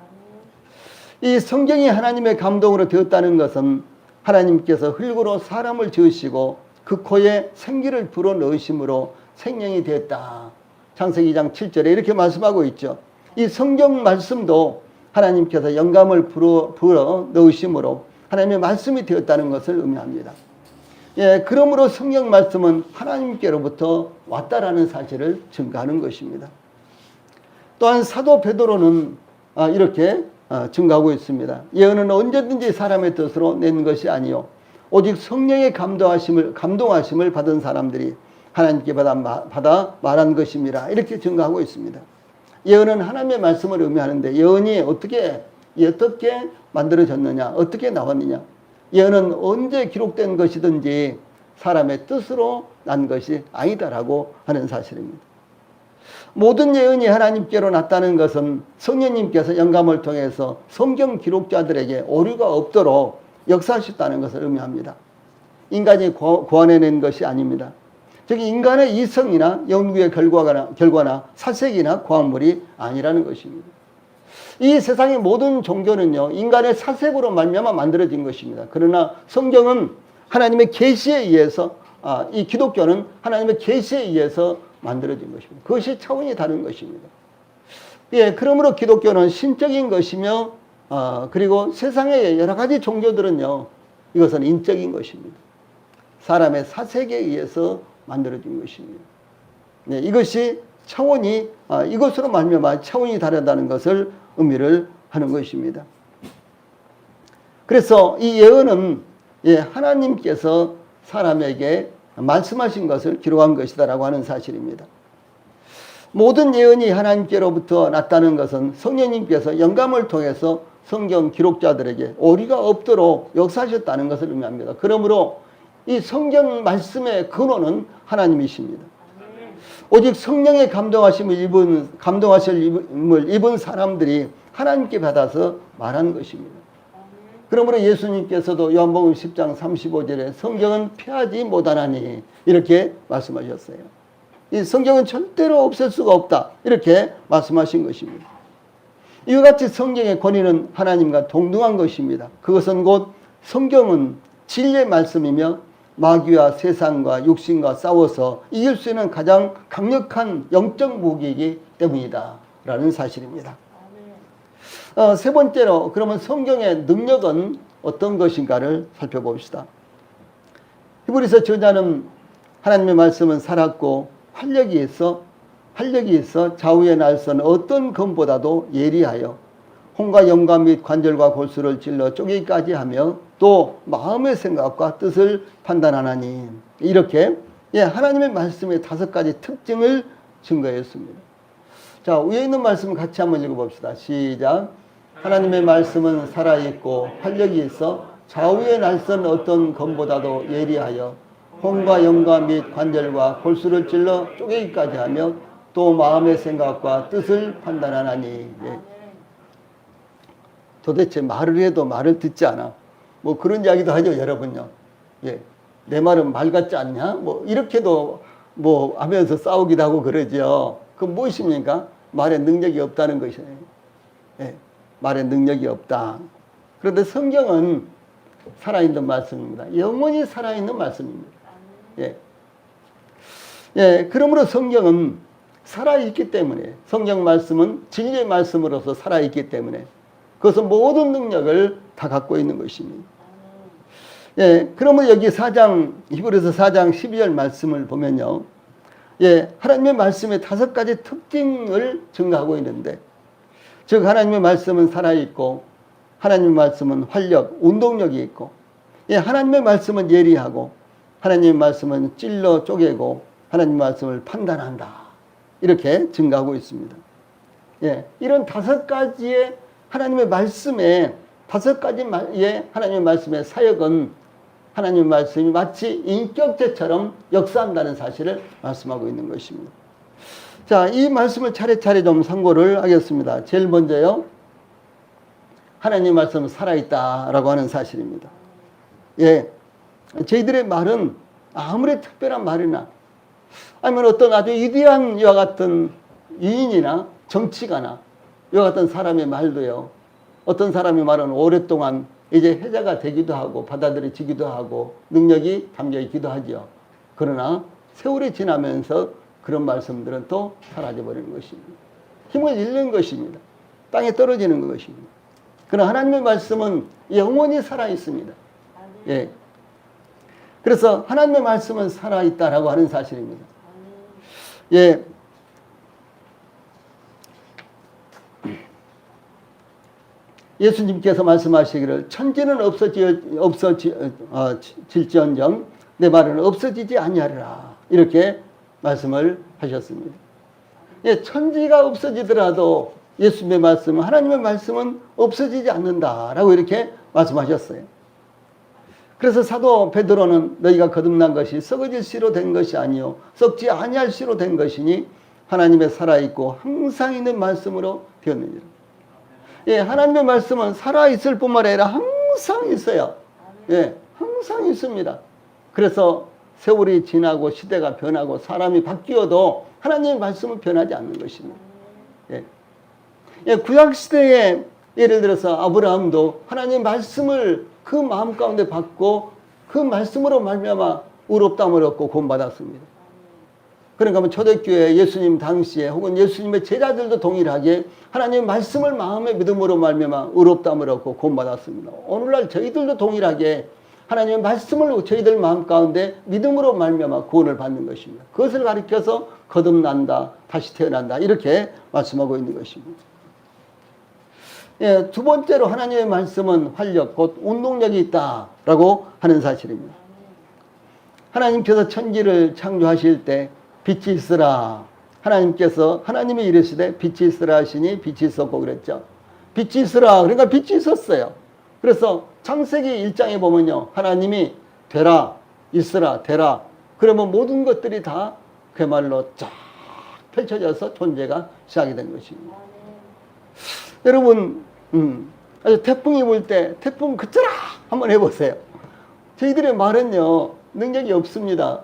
이 성경이 하나님의 감동으로 되었다는 것은 하나님께서 흙으로 사람을 지으시고 그 코에 생기를 불어넣으심으로 생명이 되었다. 창세기 2장 7절에 이렇게 말씀하고 있죠. 이 성경 말씀도 하나님께서 영감을 불어 넣으심으로 하나님의 말씀이 되었다는 것을 의미합니다. 그러므로 성경 말씀은 하나님께로부터 왔다라는 사실을 증가하는 것입니다. 또한 사도 베드로는 이렇게 증가하고 있습니다. 예언은 언제든지 사람의 뜻으로 낸 것이 아니요 오직 성령의 감동하심을 받은 사람들이 하나님께 받아 말한 것입니다. 이렇게 증가하고 있습니다. 예언은 하나님의 말씀을 의미하는데 예언이 어떻게 만들어졌느냐, 어떻게 나왔느냐. 예언은 언제 기록된 것이든지 사람의 뜻으로 난 것이 아니다라고 하는 사실입니다. 모든 예언이 하나님께로 났다는 것은 성령님께서 영감을 통해서 성경 기록자들에게 오류가 없도록 역사하셨다는 것을 의미합니다. 인간이 고안해낸 것이 아닙니다. 즉 인간의 이성이나 연구의 결과나 사색이나 과학물이 아니라는 것입니다. 이 세상의 모든 종교는요, 인간의 사색으로 말미암아 만들어진 것입니다. 그러나 성경은 하나님의 계시에 의해서, 이 기독교는 하나님의 계시에 의해서 만들어진 것입니다. 그것이 차원이 다른 것입니다. 예, 그러므로 기독교는 신적인 것이며, 그리고 세상의 여러 가지 종교들은요, 이것은 인적인 것입니다. 사람의 사색에 의해서 만들어진 것입니다. 네, 이것이 차원이, 이것으로 말미암아 차원이 다르다는 것을 의미를 하는 것입니다. 그래서 이 예언은 하나님께서 사람에게 말씀하신 것을 기록한 것이다라고 하는 사실입니다. 모든 예언이 하나님께로부터 났다는 것은 성령님께서 영감을 통해서 성경 기록자들에게 오류가 없도록 역사하셨다는 것을 의미합니다. 그러므로 이 성경 말씀의 근원은 하나님이십니다. 오직 성령의 감동하심을 입은 사람들이 하나님께 받아서 말한 것입니다. 그러므로 예수님께서도 요한복음 10장 35절에 성경은 폐하지 못하나니 이렇게 말씀하셨어요. 이 성경은 절대로 없앨 수가 없다 이렇게 말씀하신 것입니다. 이와 같이 성경의 권위는 하나님과 동등한 것입니다. 그것은 곧 성경은 진리의 말씀이며 마귀와 세상과 육신과 싸워서 이길 수 있는 가장 강력한 영적 무기이기 때문이다 라는 사실입니다. 세 번째로 그러면 성경의 능력은 어떤 것인가를 살펴봅시다. 히브리서 저자는 하나님의 말씀은 살았고 활력이 있어 좌우의 날선 어떤 검보다도 예리하여 혼과 영과 및 관절과 골수를 찔러 쪼개기까지 하며 또 마음의 생각과 뜻을 판단하나니 이렇게 하나님의 말씀의 5가지 특징을 증거했습니다. 자, 위에 있는 말씀 같이 한번 읽어봅시다. 시작. 하나님의 말씀은 살아있고 활력이 있어 좌우의 날선 어떤 검보다도 예리하여 혼과 영과 및 관절과 골수를 찔러 쪼개기까지 하며 또 마음의 생각과 뜻을 판단하나니. 도대체 말을 해도 말을 듣지 않아. 뭐 그런 이야기도 하죠, 여러분요. 내 말은 말 같지 않냐? 뭐 이렇게도 뭐 하면서 싸우기도 하고 그러죠. 그건 무엇입니까? 말에 능력이 없다는 것이에요. 말에 능력이 없다. 그런데 성경은 살아있는 말씀입니다. 영원히 살아있는 말씀입니다. 그러므로 성경은 살아있기 때문에, 성경 말씀은 진리의 말씀으로서 살아있기 때문에 그것은 모든 능력을 다 갖고 있는 것입니다. 그러면 여기 히브리서 4장 12절 말씀을 보면요. 하나님의 말씀의 5가지 특징을 증거하고 있는데, 즉 하나님의 말씀은 살아있고 하나님의 말씀은 활력, 운동력이 있고 하나님의 말씀은 예리하고 하나님의 말씀은 찔러 쪼개고 하나님의 말씀을 판단한다. 이렇게 증거하고 있습니다. 이런 5가지의 하나님의 말씀에 5가지의 하나님의 말씀의 사역은 하나님의 말씀이 마치 인격체처럼 역사한다는 사실을 말씀하고 있는 것입니다. 자, 이 말씀을 차례차례 좀 상고를 하겠습니다. 제일 먼저요. 하나님의 말씀은 살아있다라고 하는 사실입니다. 저희들의 말은 아무리 특별한 말이나 아니면 어떤 아주 위대한 이와 같은 유인이나 정치가나 이와 같은 사람의 말도요. 어떤 사람의 말은 오랫동안 이제 해자가 되기도 하고 받아들여지기도 하고 능력이 담겨 있기도 하죠. 그러나 세월이 지나면서 그런 말씀들은 또 사라져버리는 것입니다. 힘을 잃는 것입니다. 땅에 떨어지는 것입니다. 그러나 하나님의 말씀은 영원히 살아있습니다. 그래서 하나님의 말씀은 살아있다라고 하는 사실입니다. 예수님께서 말씀하시기를 천지는 없어질지언정 내 말은 없어지지 아니하리라 이렇게 말씀을 하셨습니다. 천지가 없어지더라도 예수님의 말씀은 하나님의 말씀은 없어지지 않는다라고 이렇게 말씀하셨어요. 그래서 사도 베드로는 너희가 거듭난 것이 썩어질 씨로 된 것이 아니요 썩지 아니할 씨로 된 것이니 하나님의 살아있고 항상 있는 말씀으로 되었느니라. 예, 하나님의 말씀은 살아있을 뿐만 아니라 항상 있어요. 예, 항상 있습니다. 그래서 세월이 지나고 시대가 변하고 사람이 바뀌어도 하나님의 말씀은 변하지 않는 것입니다. 예. 예, 구약시대에 예를 들어서 아브라함도 하나님의 말씀을 그 마음 가운데 받고 그 말씀으로 말미암아 의롭다함을 얻고 구원받았습니다. 그러니까 초대교회 예수님 당시에 혹은 예수님의 제자들도 동일하게 하나님의 말씀을 마음의 믿음으로 말미암아 의롭다함을 얻고 구원받았습니다. 오늘날 저희들도 동일하게 하나님의 말씀을 저희들 마음 가운데 믿음으로 말미암아 구원을 받는 것입니다. 그것을 가리켜서 거듭난다, 다시 태어난다 이렇게 말씀하고 있는 것입니다. 예, 두 번째로 하나님의 말씀은 활력, 곧 운동력이 있다라고 하는 사실입니다. 하나님께서 천지를 창조하실 때 빛이 있으라. 하나님이 이르시되 빛이 있으라 하시니 빛이 있었고 그랬죠. 빛이 있으라. 그러니까 빛이 있었어요. 그래서 창세기 1장에 보면요. 하나님이 되라, 있으라, 되라. 그러면 모든 것들이 다 그야말로 쫙 펼쳐져서 존재가 시작이 된 것입니다. 여러분, 태풍이 불 때 태풍 그쳐라 한번 해보세요. 저희들의 말은요 능력이 없습니다.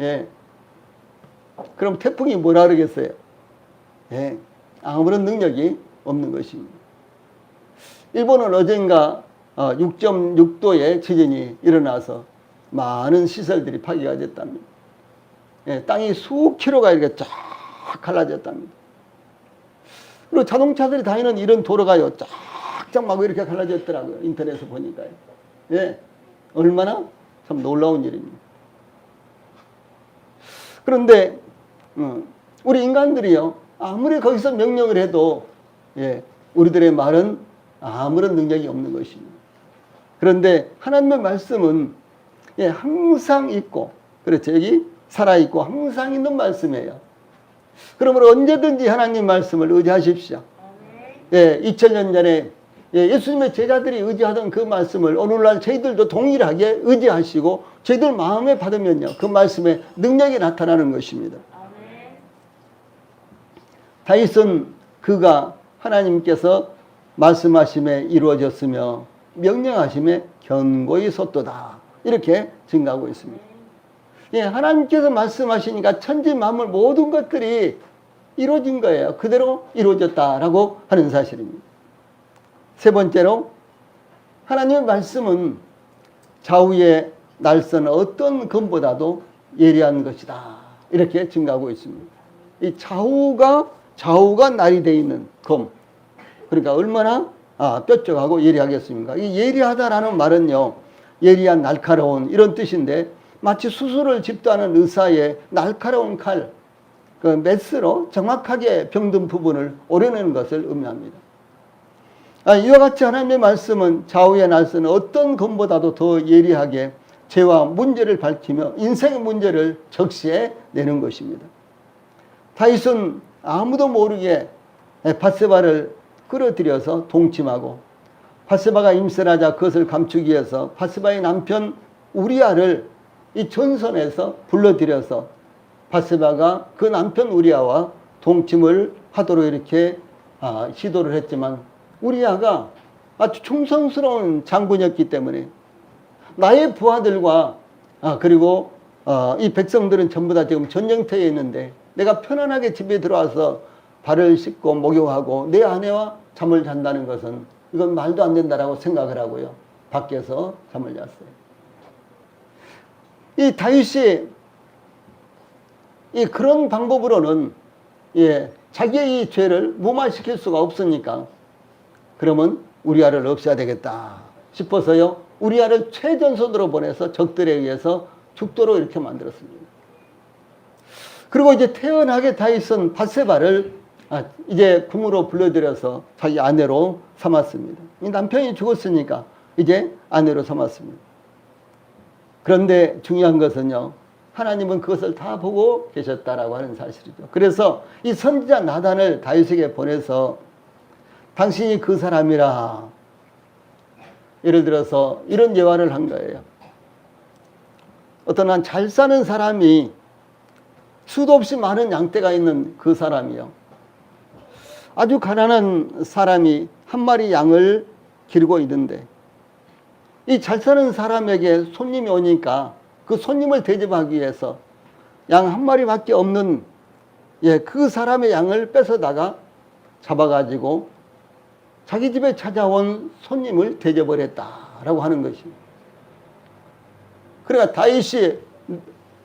예. 그럼 태풍이 뭐라 그러겠어요? 예. 아무런 능력이 없는 것입니다. 일본은 어젠가 6.6도의 지진이 일어나서 많은 시설들이 파괴가 됐답니다. 예. 땅이 수억 킬로가 이렇게 쫙 갈라졌답니다. 그리고 자동차들이 다니는 이런 도로가요, 쫙쫙 막 이렇게 갈라졌더라고요. 인터넷에서 보니까요. 예. 얼마나 참 놀라운 일입니다. 그런데, 우리 인간들이요, 아무리 거기서 명령을 해도, 예, 우리들의 말은 아무런 능력이 없는 것입니다. 그런데 하나님의 말씀은, 예, 항상 있고, 그렇죠. 여기 살아있고 항상 있는 말씀이에요. 그러므로 언제든지 하나님 말씀을 의지하십시오. 예, 2000년 전에 예수님의 제자들이 의지하던 그 말씀을 오늘날 저희들도 동일하게 의지하시고 저희들 마음에 받으면요. 그 말씀에 능력이 나타나는 것입니다. 다윗은 그가 하나님께서 말씀하심에 이루어졌으며 명령하심에 견고히 섰도다. 이렇게 증가하고 있습니다. 예, 하나님께서 말씀하시니까 천지 만물 모든 것들이 이루어진 거예요. 그대로 이루어졌다라고 하는 사실입니다. 세 번째로 하나님의 말씀은 좌우의 날선 어떤 검보다도 예리한 것이다. 이렇게 증가하고 있습니다. 이 좌우가 날이 되어 있는 검. 그러니까 얼마나 뾰족하고 예리하겠습니까? 이 예리하다라는 말은요. 예리한 날카로운 이런 뜻인데 마치 수술을 집도하는 의사의 날카로운 칼, 그 메스로 정확하게 병든 부분을 오려내는 것을 의미합니다. 이와 같이 하나님의 말씀은 좌우의 날선 어떤 검보다도 더 예리하게 죄와 문제를 밝히며 인생의 문제를 적시해 내는 것입니다. 다윗은 아무도 모르게 밧세바를 끌어들여서 동침하고 밧세바가 임신하자 그것을 감추기 위해서 밧세바의 남편 우리아를 이 전선에서 불러들여서 밧세바가 그 남편 우리아와 동침을 하도록 이렇게 시도를 했지만 우리아가 아주 충성스러운 장군이었기 때문에 나의 부하들과 그리고 이 백성들은 전부 다 지금 전쟁터에 있는데 내가 편안하게 집에 들어와서 발을 씻고 목욕하고 내 아내와 잠을 잔다는 것은 이건 말도 안 된다라고 생각을 하고요. 밖에서 잠을 잤어요. 이 다윗이 그런 방법으로는 자기의 이 죄를 무마시킬 수가 없으니까 그러면 우리아를 없애야 되겠다 싶어서요. 우리아를 최전선으로 보내서 적들에 의해서 죽도록 이렇게 만들었습니다. 그리고 이제 태연하게 다윗은 밧세바를 이제 궁으로 불러들여서 자기 아내로 삼았습니다. 이 남편이 죽었으니까 이제 아내로 삼았습니다. 그런데 중요한 것은요. 하나님은 그것을 다 보고 계셨다라고 하는 사실이죠. 그래서 이 선지자 나단을 다윗에게 보내서 당신이 그 사람이라 예를 들어서 이런 예화를 한 거예요. 어떤 한 잘 사는 사람이 수도 없이 많은 양떼가 있는 그 사람이요. 아주 가난한 사람이 한 마리 양을 기르고 있는데 이 잘 사는 사람에게 손님이 오니까 그 손님을 대접하기 위해서 양 한 마리밖에 없는 그 사람의 양을 뺏어다가 잡아가지고 자기 집에 찾아온 손님을 대접을 했다라고 하는 것입니다. 그러니까 다윗이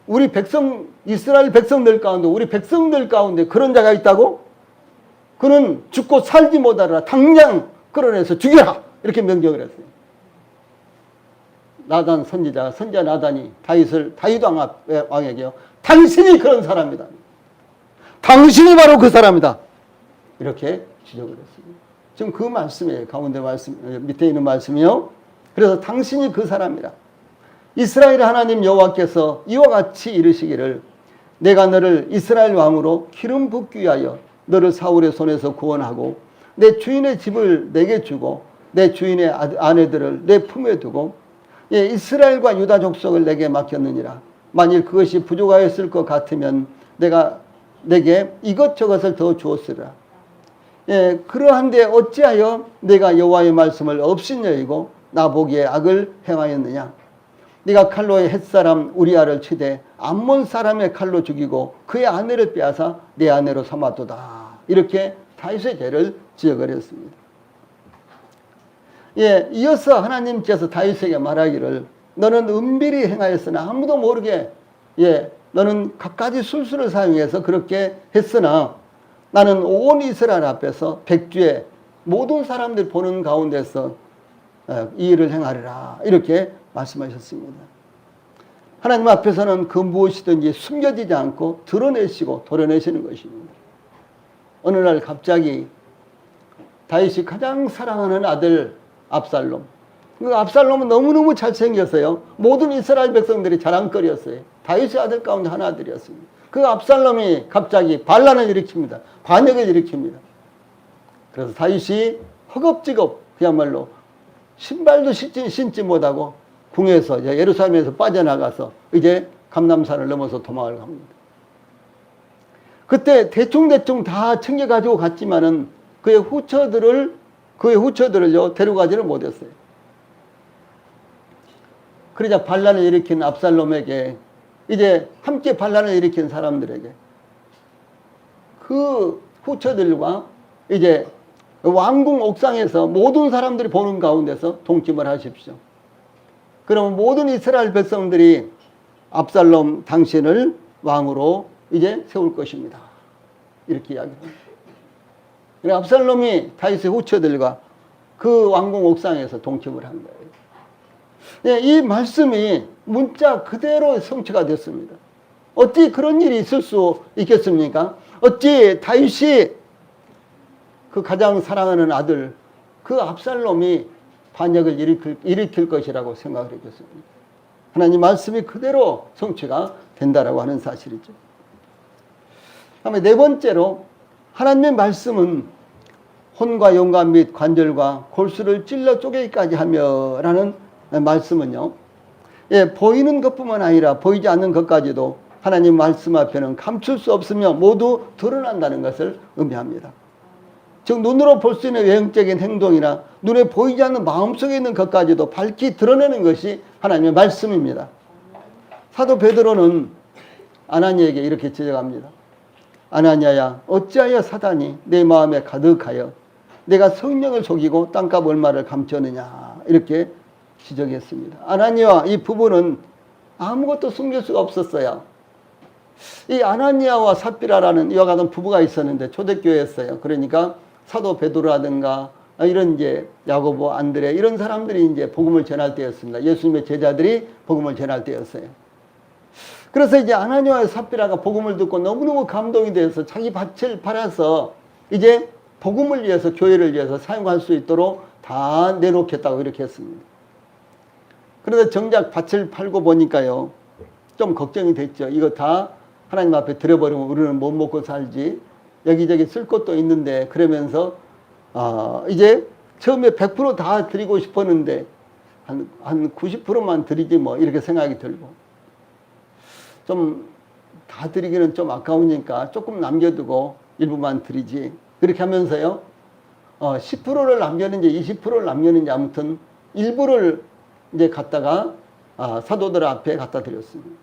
우리 백성, 이스라엘 백성들 가운데, 우리 백성들 가운데 그런 자가 있다고? 그는 죽고 살지 못하라. 당장 끌어내서 죽여라. 이렇게 명령을 했어요. 나단 선지자 나단이 다윗 왕에게요. 당신이 그런 사람이다. 당신이 바로 그 사람이다. 이렇게 지적을 했습니다. 지금 그 말씀이에요. 가운데 말씀, 밑에 있는 말씀이요. 그래서 당신이 그 사람이라. 이스라엘 하나님 여호와께서 이와 같이 이르시기를 내가 너를 이스라엘 왕으로 기름 붓기 위하여 너를 사울의 손에서 구원하고 내 주인의 집을 내게 주고 내 주인의 아내들을 내 품에 두고 이스라엘과 유다 족속을 내게 맡겼느니라. 만일 그것이 부족하였을 것 같으면 내가 내게 이것저것을 더 주었으리라. 그러한데 어찌하여 내가 여호와의 말씀을 업신여기고 나보기에 악을 행하였느냐. 네가 칼로 햇사람 우리아를 치되 암몬 사람의 칼로 죽이고 그의 아내를 빼앗아 내 아내로 삼았도다. 이렇게 다윗의 죄를 지적을 했습니다. 이어서 하나님께서 다윗에게 말하기를 너는 은밀히 행하였으나 아무도 모르게 너는 갖가지 술수를 사용해서 그렇게 했으나 나는 온 이스라엘 앞에서 백주에 모든 사람들 보는 가운데서 이 일을 행하리라. 이렇게 말씀하셨습니다. 하나님 앞에서는 그 무엇이든지 숨겨지지 않고 드러내시고 도려내시는 것입니다. 어느 날 갑자기 다윗이 가장 사랑하는 아들 압살롬. 그 압살롬은 너무너무 잘생겼어요. 모든 이스라엘 백성들이 자랑거리였어요. 다윗의 아들 가운데 하나들이었습니다. 그 압살롬이 갑자기 반란을 일으킵니다. 반역을 일으킵니다. 그래서 다윗이 허겁지겁 그야말로 신발도 신지 못하고 궁에서 예루살렘에서 빠져나가서 이제 감람산을 넘어서 도망을 갑니다. 그때 대충 다 챙겨가지고 갔지만은 그의 후처들을요 데려가지를 못했어요. 그러자 반란을 일으킨 압살롬에게 이제 함께 반란을 일으킨 사람들에게 그 후처들과 이제 왕궁 옥상에서 모든 사람들이 보는 가운데서 동침을 하십시오. 그러면 모든 이스라엘 백성들이 압살롬 당신을 왕으로 이제 세울 것입니다. 이렇게 이야기합니다. 압살롬이 다윗의 후처들과 그 왕궁 옥상에서 동침을 한 거예요. 이 말씀이 문자 그대로 성취가 됐습니다. 어찌 그런 일이 있을 수 있겠습니까? 어찌 다윗이 그 가장 사랑하는 아들 그 압살롬이 반역을 일으킬 것이라고 생각을 했겠습니다. 하나님 말씀이 그대로 성취가 된다라고 하는 사실이죠. 다음에 네 번째로 하나님의 말씀은 혼과 영감 및 관절과 골수를 찔러 쪼개기까지 하며 라는 말씀은요. 보이는 것뿐만 아니라 보이지 않는 것까지도 하나님 말씀 앞에는 감출 수 없으며 모두 드러난다는 것을 의미합니다. 즉 눈으로 볼 수 있는 외형적인 행동이나 눈에 보이지 않는 마음속에 있는 것까지도 밝히 드러내는 것이 하나님의 말씀입니다. 사도 베드로는 아나니에게 이렇게 지적합니다. 아나니아야 어찌하여 사단이 내 마음에 가득하여 내가 성령을 속이고 땅값 얼마를 감추느냐 이렇게 지적했습니다. 아나니아와 이 부부는 아무것도 숨길 수가 없었어요. 이 아나니아와 삽비라라는 이와 같은 부부가 있었는데 초대교회였어요. 그러니까 사도 베드로라든가 이런 이제 야고보, 안드레 이런 사람들이 이제 복음을 전할 때였습니다. 예수님의 제자들이 복음을 전할 때였어요. 그래서 이제 아나니아와 삽비라가 복음을 듣고 너무너무 감동이 돼서 자기 밭을 팔아서 이제 복음을 위해서 교회를 위해서 사용할 수 있도록 다 내놓겠다고 이렇게 했습니다. 그런데 정작 밭을 팔고 보니까요 좀 걱정이 됐죠. 이거 다 하나님 앞에 드려버리면 우리는 못 먹고 살지. 여기저기 쓸 것도 있는데 그러면서 이제 처음에 100% 다 드리고 싶었는데 한 90%만 드리지 뭐 이렇게 생각이 들고 좀 다 드리기는 좀 아까우니까 조금 남겨두고 일부만 드리지. 그렇게 하면서요, 10%를 남겼는지 20%를 남겼는지 아무튼 일부를 이제 갖다가 사도들 앞에 갖다 드렸습니다.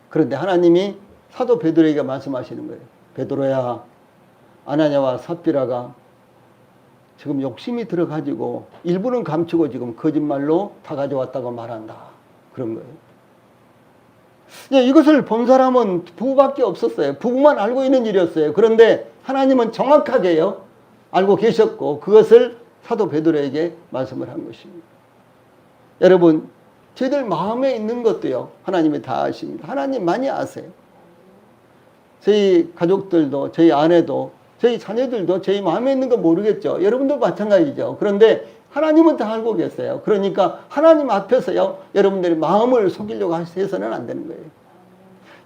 그런데 하나님이 사도 베드로에게 말씀하시는 거예요. 베드로야, 아나니아와 삽비라가 지금 욕심이 들어가지고 일부는 감추고 지금 거짓말로 다 가져왔다고 말한다. 그런 거예요. 이것을 본 사람은 부부밖에 없었어요. 부부만 알고 있는 일이었어요. 그런데 하나님은 정확하게요, 알고 계셨고 그것을 사도 베드로에게 말씀을 한 것입니다. 여러분, 저희들 마음에 있는 것도요, 하나님이 다 아십니다. 하나님만이 아세요. 저희 가족들도, 저희 아내도, 저희 자녀들도 저희 마음에 있는 거 모르겠죠. 여러분도 마찬가지죠. 그런데 하나님은 다 알고 계세요. 그러니까 하나님 앞에서요, 여러분들이 마음을 속이려고 해서는 안 되는 거예요.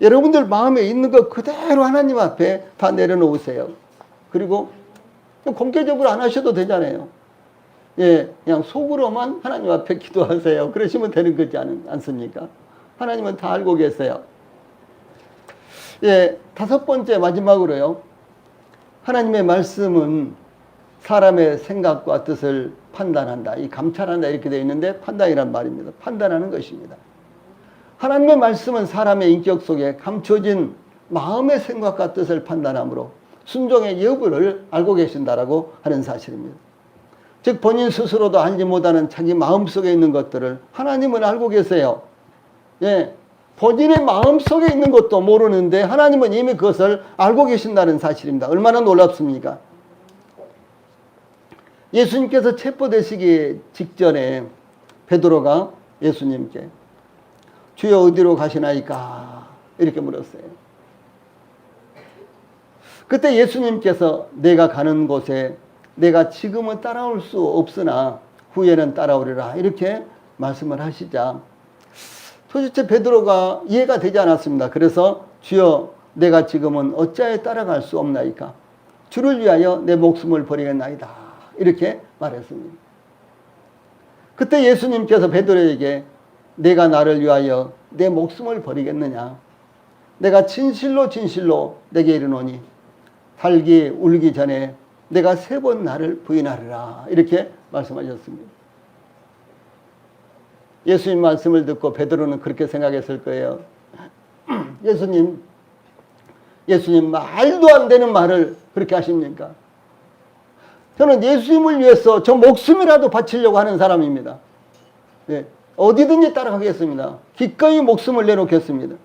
여러분들 마음에 있는 거 그대로 하나님 앞에 다 내려놓으세요. 그리고 공개적으로 안 하셔도 되잖아요. 예, 그냥 속으로만 하나님 앞에 기도하세요. 그러시면 되는 거지 않습니까? 하나님은 다 알고 계세요. 예, 5번째 마지막으로요. 하나님의 말씀은 사람의 생각과 뜻을 판단한다. 이 감찰한다 이렇게 되어 있는데 판단이란 말입니다. 판단하는 것입니다. 하나님의 말씀은 사람의 인격 속에 감춰진 마음의 생각과 뜻을 판단하므로 순종의 여부를 알고 계신다라고 하는 사실입니다. 즉 본인 스스로도 알지 못하는 자기 마음속에 있는 것들을 하나님은 알고 계세요. 예, 본인의 마음속에 있는 것도 모르는데 하나님은 이미 그것을 알고 계신다는 사실입니다. 얼마나 놀랍습니까? 예수님께서 체포되시기 직전에 베드로가 예수님께 주여 어디로 가시나이까 이렇게 물었어요. 그때 예수님께서 내가 가는 곳에 내가 지금은 따라올 수 없으나 후에는 따라오리라 이렇게 말씀을 하시자 도대체 베드로가 이해가 되지 않았습니다. 그래서 주여 내가 지금은 어찌하여 따라갈 수 없나이까 주를 위하여 내 목숨을 버리겠나이다 이렇게 말했습니다. 그때 예수님께서 베드로에게 내가 나를 위하여 내 목숨을 버리겠느냐 내가 진실로 진실로 내게 이르노니 달기 울기 전에 내가 3번 나를 부인하리라 이렇게 말씀하셨습니다. 예수님 말씀을 듣고 베드로는 그렇게 생각했을 거예요. 예수님 말도 안 되는 말을 그렇게 하십니까? 저는 예수님을 위해서 저 목숨이라도 바치려고 하는 사람입니다. 네, 어디든지 따라가겠습니다. 기꺼이 목숨을 내놓겠습니다.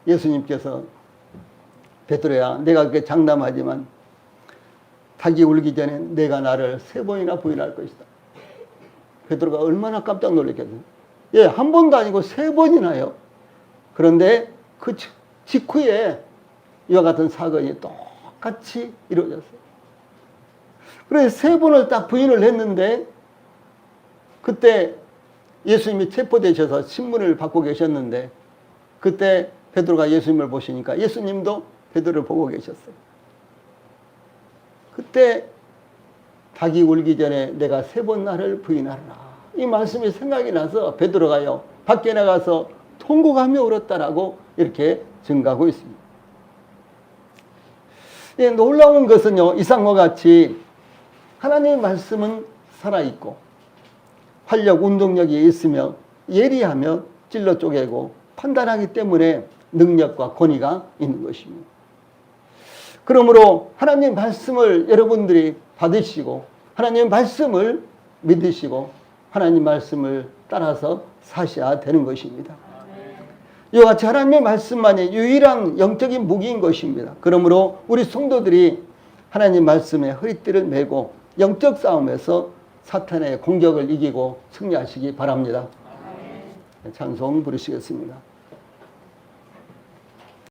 예수님께서 베드로야 내가 그렇게 장담하지만 닭이 울기 전에 내가 나를 3번이나 부인할 것이다. 베드로가 얼마나 깜짝 놀랐겠어요. 예, 한 번도 아니고 3번이나요. 그런데 그 직후에 이와 같은 사건이 똑같이 이루어졌어요. 그래서 3번을 딱 부인을 했는데 그때 예수님이 체포되셔서 신문을 받고 계셨는데 그때 베드로가 예수님을 보시니까 예수님도 베드로를 보고 계셨어요. 그때 닭이 울기 전에 내가 3번 나를 부인하라. 이 말씀이 생각이 나서 베드로가요 밖에 나가서 통곡하며 울었다라고 이렇게 증가하고 있습니다. 예, 놀라운 것은요 이상과 같이 하나님의 말씀은 살아있고 활력, 운동력이 있으며 예리하며 찔러 쪼개고 판단하기 때문에 능력과 권위가 있는 것입니다. 그러므로 하나님의 말씀을 여러분들이 받으시고 하나님의 말씀을 믿으시고 하나님 말씀을 따라서 사셔야 되는 것입니다. 이와 같이 하나님의 말씀만이 유일한 영적인 무기인 것입니다. 그러므로 우리 성도들이 하나님 말씀에 허리띠를 메고 영적 싸움에서 사탄의 공격을 이기고 승리하시기 바랍니다. 찬송 부르시겠습니다.